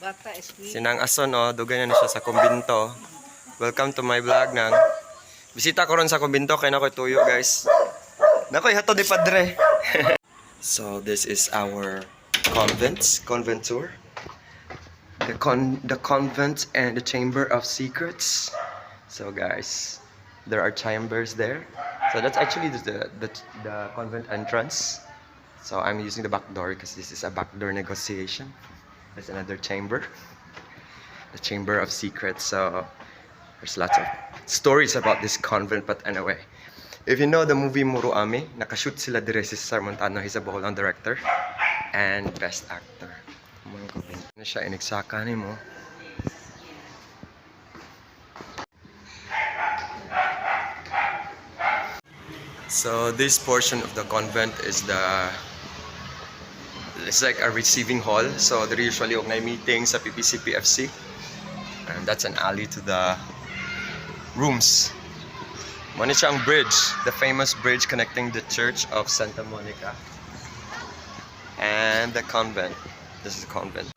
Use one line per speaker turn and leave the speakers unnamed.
Sinang Ason, oh, dugay na siya sa kumbinto. Welcome to my vlog nang bisita ko ron sa kumbinto kay nakoy tuyo, guys. Nakoy hato di padre. So this is our convent tour. The convent and the chamber of secrets. So guys, there are chambers there. So that's actually the convent entrance. So I'm using the back door because this is a backdoor negotiation. There's another chamber, the chamber of secrets. So there's lots of stories about this convent, but anyway, if you know the movie Muruami, nakashoot sila dire si Cesar Montano. He's a Boholang director and best actor. Ano siya, inigsaka ni mo. So this portion of the convent is it's like a receiving hall. So there usually may meetings sa PPCPFC, and that's an alley to the rooms. Muna siya ang bridge, the famous bridge connecting the Church of Santa Monica and the convent. This is the convent.